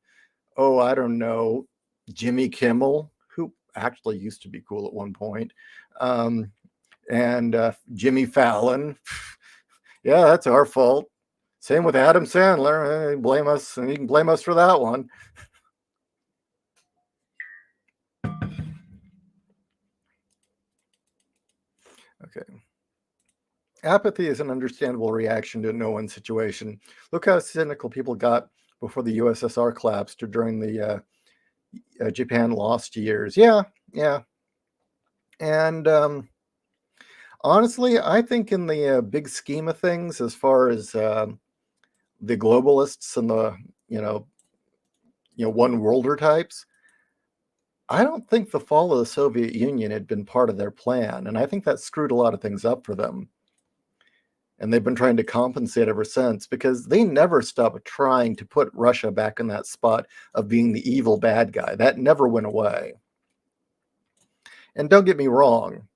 oh, I don't know, Jimmy Kimmel, who actually used to be cool at one point, um, and Jimmy Fallon. Yeah, that's our fault. Same with Adam Sandler. Blame us, and you can blame us for that one. Okay. Apathy is an understandable reaction to no one situation. Look how cynical people got before the USSR collapsed or during the Japan lost years. Yeah, yeah. And honestly, I think in the big scheme of things, as far as the globalists and the you know one worlder types, I don't think the fall of the Soviet Union had been part of their plan, and I think that screwed a lot of things up for them. And they've been trying to compensate ever since because they never stopped trying to put Russia back in that spot of being the evil bad guy. That never went away. And don't get me wrong,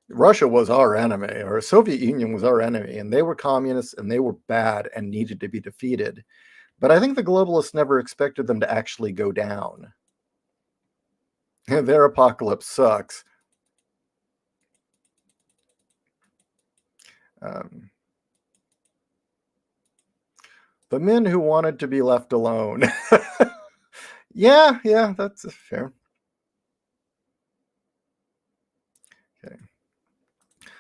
Russia was our enemy, or Soviet Union was our enemy, and they were communists and they were bad and needed to be defeated. But I think the globalists never expected them to actually go down. Their apocalypse sucks. Um, the men who wanted to be left alone. Yeah, that's fair. Okay.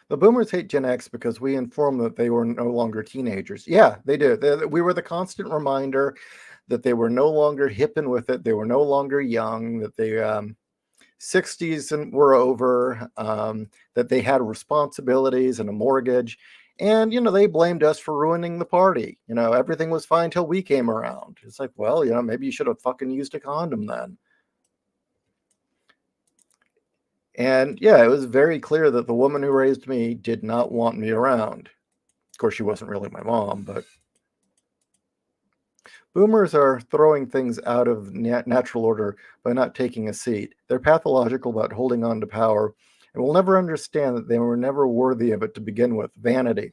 The boomers hate Gen X because we informed them that they were no longer teenagers. Yeah, they did. We were the constant reminder that they were no longer hipping with it. They were no longer young, that they 60s and were over, that they had responsibilities and a mortgage. And, you know, they blamed us for ruining the party. You know, everything was fine till we came around. It's like, well, you know, maybe you should have fucking used a condom then. And yeah, it was very clear that the woman who raised me did not want me around. Of course, she wasn't really my mom, but boomers are throwing things out of natural order by not taking a seat. They're pathological about holding on to power and will never understand that they were never worthy of it to begin with. Vanity.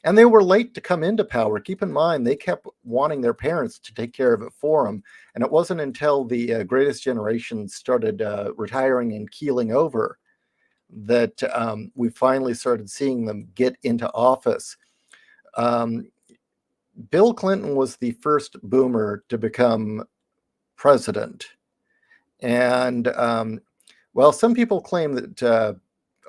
And they were late to come into power. Keep in mind, they kept wanting their parents to take care of it for them. And it wasn't until the greatest generation started retiring and keeling over that we finally started seeing them get into office. Um, Bill Clinton was the first boomer to become president. And well, some people claim that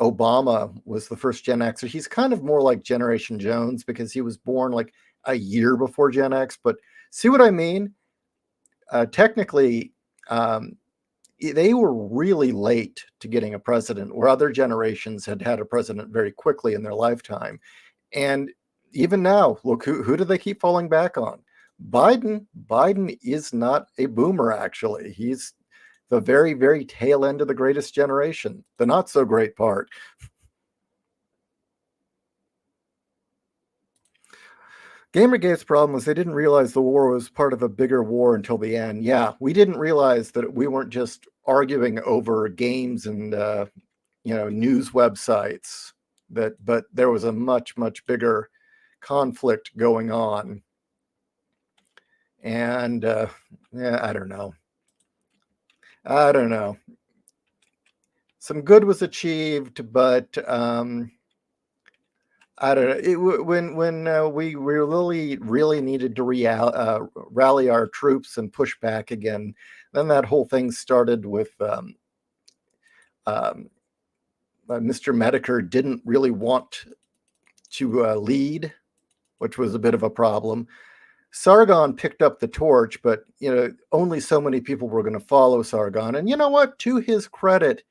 Obama was the first Gen Xer. He's kind of more like Generation Jones because he was born like a year before Gen X. But see what I mean? Technically, they were really late to getting a president, where other generations had had a president very quickly in their lifetime. And even now, look, who do they keep falling back on? Biden. Biden is not a boomer, actually. He's the very, very tail end of the greatest generation, the not so great part. Gamergate's problem was they didn't realize the war was part of a bigger war until the end. Yeah, we didn't realize that we weren't just arguing over games and news websites. But there was a much, much bigger conflict going on. And yeah, I don't know. Some good was achieved, but I don't know. When we really needed to rally our troops and push back again, then that whole thing started with um, Mr. Medicare didn't really want to lead, which was a bit of a problem. Sargon picked up the torch, but only so many people were going to follow Sargon. And you know what? To his credit,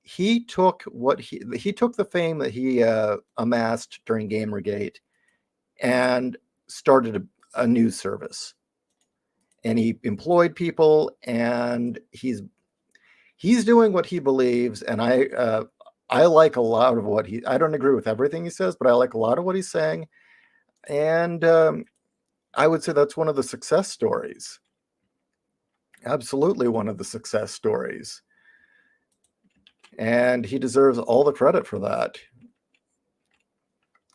he took the fame that he amassed during Gamergate and started a news service. And he employed people, and he's doing what he believes. And I like a lot of what I don't agree with everything he says, but I like a lot of what he's saying. And I would say that's one of the success stories. Absolutely one of the success stories. And he deserves all the credit for that.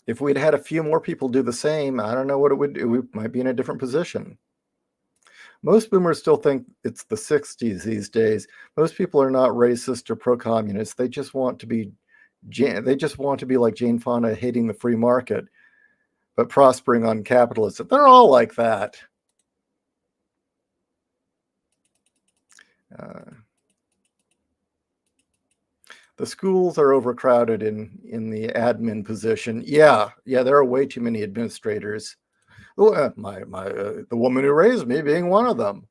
If we'd had a few more people do the same, I don't know what it would do. We might be in a different position. Most boomers still think it's the 60s these days. Most people are not racist or pro-communist. They just want to be like Jane Fonda, hating the free market, but prospering on capitalism. They're all like that. The schools are overcrowded in the admin position. Yeah, there are way too many administrators. The woman who raised me being one of them.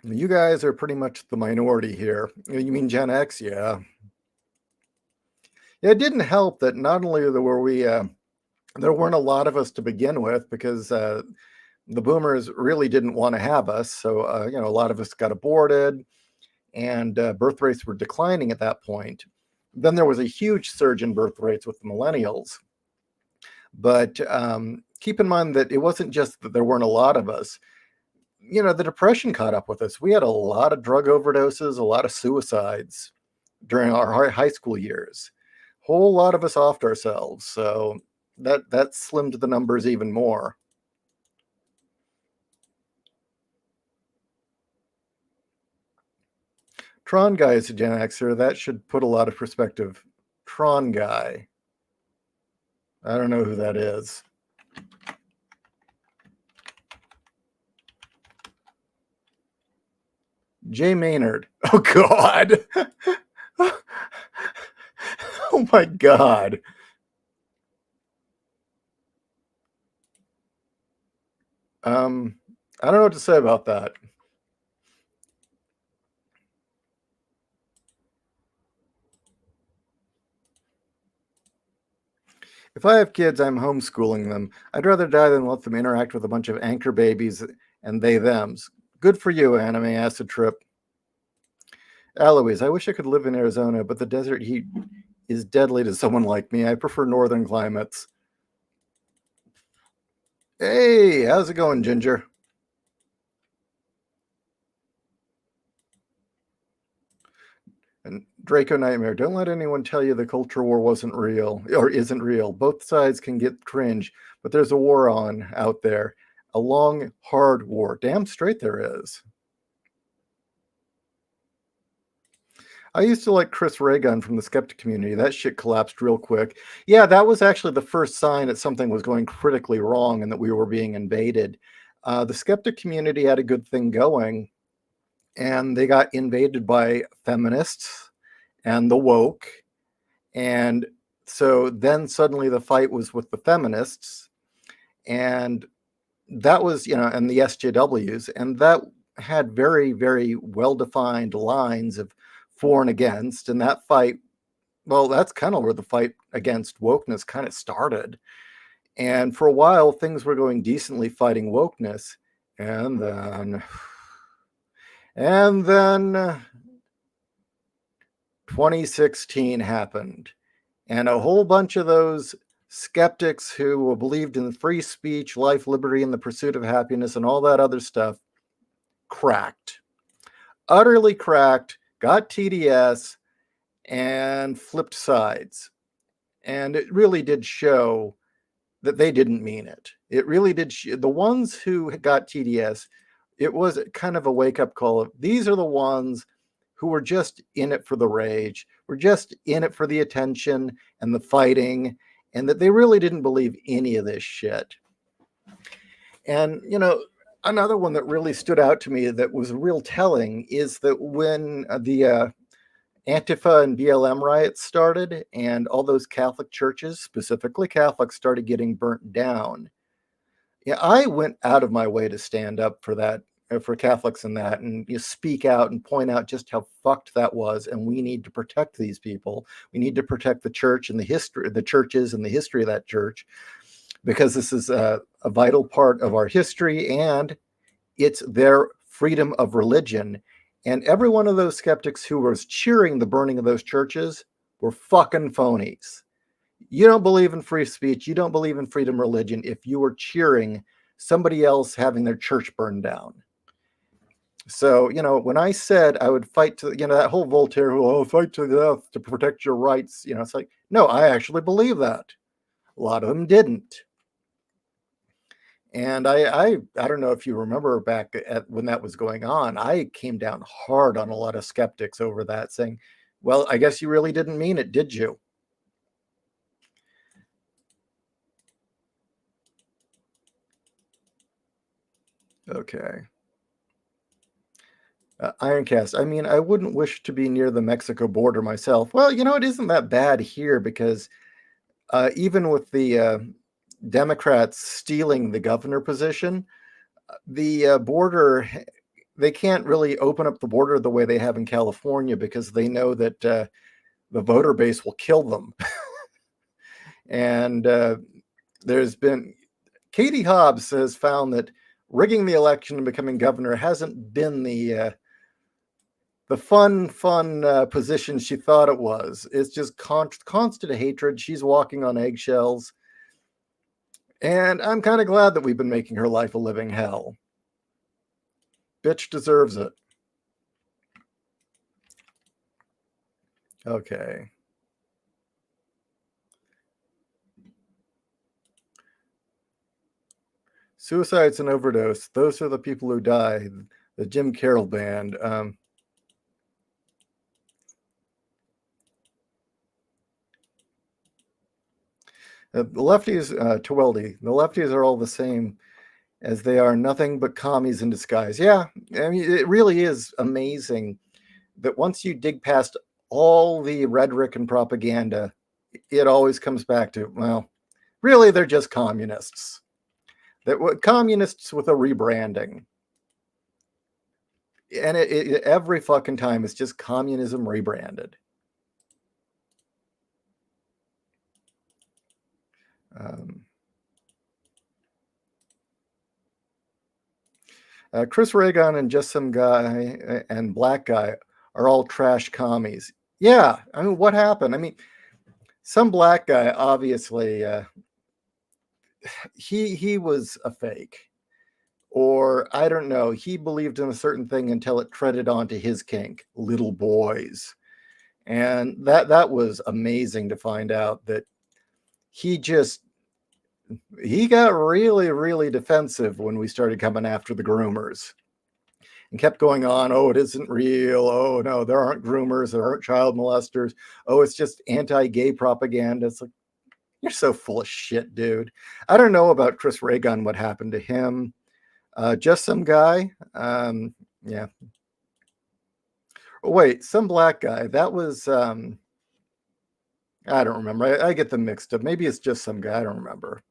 You guys are pretty much the minority here. You mean Gen X? Yeah. It didn't help that not only were we there weren't a lot of us to begin with, because the boomers really didn't want to have us. So a lot of us got aborted, and birth rates were declining at that point. Then there was a huge surge in birth rates with the millennials. But keep in mind that it wasn't just that there weren't a lot of us. The depression caught up with us. We had a lot of drug overdoses, a lot of suicides during our high school years. Whole lot of us offed ourselves. So that slimmed the numbers even more. Tron Guy is a Gen Xer. That should put a lot of perspective. Tron Guy. I don't know who that is. Jay Maynard. Oh, God. Oh, my God. I don't know what to say about that. If I have kids, I'm homeschooling them. I'd rather die than let them interact with a bunch of anchor babies and they-thems. Good for you, Anime Acid Trip. Eloise, I wish I could live in Arizona, but the desert heat is deadly to someone like me. I prefer northern climates. Hey, how's it going, Ginger? And Draco Nightmare, don't let anyone tell you the culture war wasn't real or isn't real. Both sides can get cringe, but there's a war on out there. A long, hard war. Damn straight there is. I used to like Chris Raygun from the skeptic community. That shit collapsed real quick. Yeah, that was actually the first sign that something was going critically wrong and that we were being invaded. The skeptic community had a good thing going, and they got invaded by feminists and the woke. And so then suddenly the fight was with the feminists, and that was, and the SJWs, and that had very, very well-defined lines of for and against. And that fight, well, that's kind of where the fight against wokeness kind of started. And for a while, things were going decently fighting wokeness. And then 2016 happened. And a whole bunch of those skeptics who believed in free speech, life, liberty, and the pursuit of happiness and all that other stuff cracked. Utterly cracked, got TDS, and flipped sides. And it really did show that they didn't mean it. It really did. The ones who got TDS It was kind of a wake-up call of these are the ones who were just in it for the rage, were just in it for the attention and the fighting, and that they really didn't believe any of this shit. And, another one that really stood out to me that was real telling is that when the Antifa and BLM riots started and all those Catholic churches, specifically Catholics, started getting burnt down. Yeah, I went out of my way to stand up for that, for Catholics and that, and you speak out and point out just how fucked that was. And we need to protect these people. We need to protect the church and the history, the churches and the history of that church, because this is a vital part of our history and it's their freedom of religion. And every one of those skeptics who was cheering the burning of those churches were fucking phonies. You don't believe in free speech. You don't believe in freedom of religion if you were cheering somebody else having their church burned down. So, when I said I would fight to, that whole Voltaire, oh, fight to the death to protect your rights, it's like, no, I actually believe that. A lot of them didn't. And I don't know if you remember back at when that was going on, I came down hard on a lot of skeptics over that, saying, well, I guess you really didn't mean it, did you? Okay. Ironcast. I mean, I wouldn't wish to be near the Mexico border myself. Well, it isn't that bad here because even with the Democrats stealing the governor position, the border, they can't really open up the border the way they have in California because they know that the voter base will kill them. And there's been, Katie Hobbs has found that rigging the election and becoming governor hasn't been the fun position she thought it was. It's just constant hatred. She's walking on eggshells. And I'm kind of glad that we've been making her life a living hell. Bitch deserves it. Okay. Suicides and overdose. Those are the people who die. The Jim Carroll band. The lefties, Tweldy, the lefties are all the same as they are nothing but commies in disguise. Yeah, I mean, it really is amazing that once you dig past all the rhetoric and propaganda, it always comes back to, well, really, they're just communists. That communists with a rebranding. And every fucking time it's just communism rebranded. Chris Reagan and just some guy and black guy are all trash commies. Yeah, I mean, what happened? I mean, some black guy obviously he was a fake, or I don't know. He believed in a certain thing until it treaded onto his kink, little boys, and that was amazing to find out that he got really, really defensive when we started coming after the groomers and kept going on. Oh, it isn't real. Oh, no, there aren't groomers. There aren't child molesters. Oh, it's just anti-gay propaganda. It's like, you're so full of shit, dude. I don't know about Chris Reagan, what happened to him. Just some guy. Yeah. Oh, wait, some black guy. That was, I don't remember. I get them mixed up. Maybe it's just some guy. I don't remember.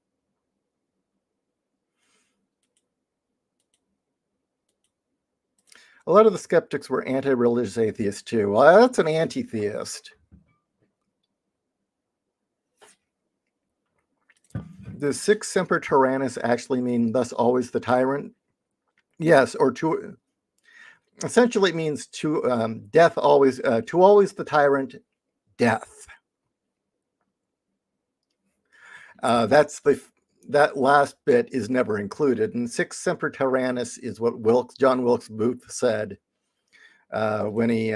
A lot of the skeptics were anti-religious atheists too. Well, that's an anti-theist. Does sic semper tyrannis actually mean thus always the tyrant? Yes, or to essentially it means to death always, to always the tyrant, death. That last bit is never included, and sic semper tyrannis is what John Wilkes Booth said when he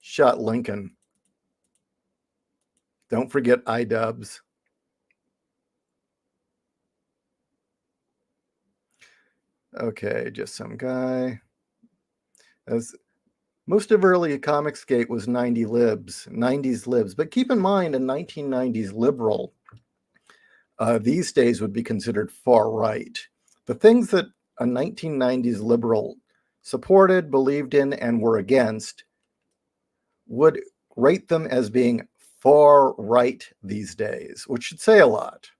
shot Lincoln. Don't forget iDubbbz. Okay, just some guy. As most of early Comicsgate was 90s libs, but keep in mind, a 1990s liberal these days would be considered far right. The things that a 1990s liberal supported, believed in, and were against would rate them as being far right these days, which should say a lot.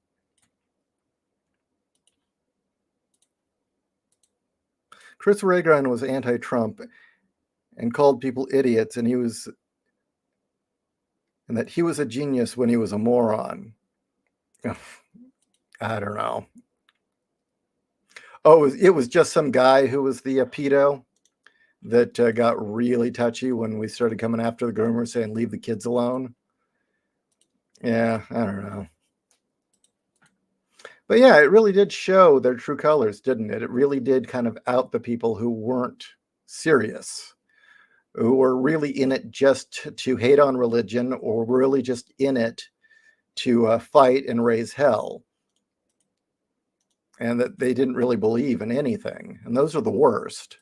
Chris Reagan was anti-Trump and called people idiots, and that he was a genius when he was a moron. I don't know. Oh, it was just some guy who was the pedo that got really touchy when we started coming after the groomer, saying leave the kids alone. Yeah, I don't know. But yeah, it really did show their true colors, didn't it? It really did kind of out the people who weren't serious, who were really in it just to hate on religion, or really just in it to fight and raise hell, and that they didn't really believe in anything. And those are the worst.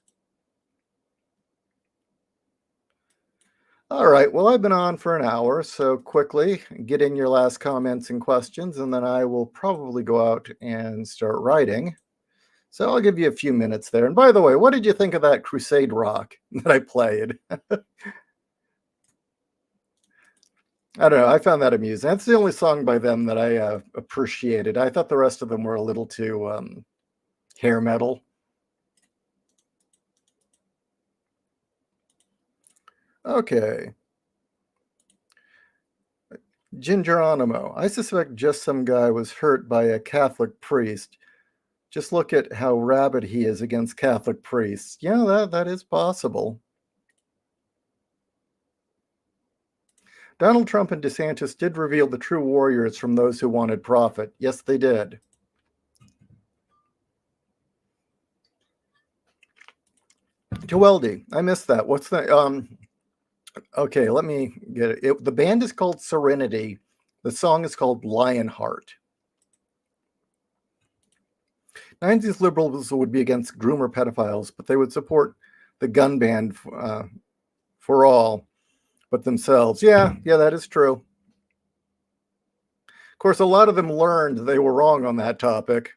All right, well, I've been on for an hour, so quickly get in your last comments and questions, and then I will probably go out and start writing. So I'll give you a few minutes there. And by the way, what did you think of that Crusade rock that I played? I don't know. I found that amusing. That's the only song by them that I appreciated. I thought the rest of them were a little too hair metal. Okay. Gingeronimo. I suspect just some guy was hurt by a Catholic priest. Just look at how rabid he is against Catholic priests. Yeah, that is possible. Donald Trump and DeSantis did reveal the true warriors from those who wanted profit. Yes, they did. Joeldi, I missed that. What's the okay, let me get it. The band is called Serenity. The song is called Lionheart. 90s liberals would be against groomer pedophiles, but they would support the gun ban for all, but themselves. Yeah, that is true. Of course, a lot of them learned they were wrong on that topic.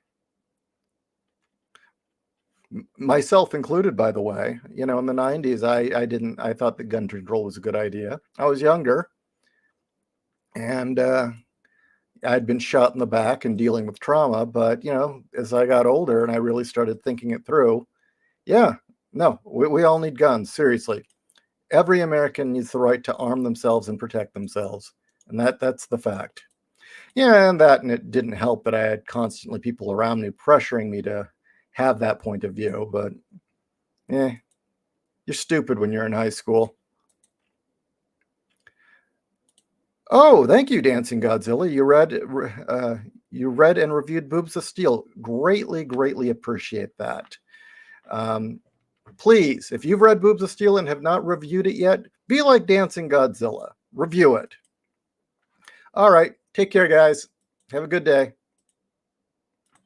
Myself included, by the way. In the 90s, I thought that gun control was a good idea. I was younger, and I'd been shot in the back and dealing with trauma. But, as I got older and I really started thinking it through, yeah, no, we all need guns. Seriously. Every American needs the right to arm themselves and protect themselves. And that's the fact. Yeah, and it didn't help that I had constantly people around me pressuring me to have that point of view. But, you're stupid when you're in high school. Oh, thank you, Dancing Godzilla. You read and reviewed Boobs of Steel. Greatly appreciate that. Please, if you've read Boobs of Steel and have not reviewed it yet, be like Dancing Godzilla. Review it. All right. Take care, guys. Have a good day.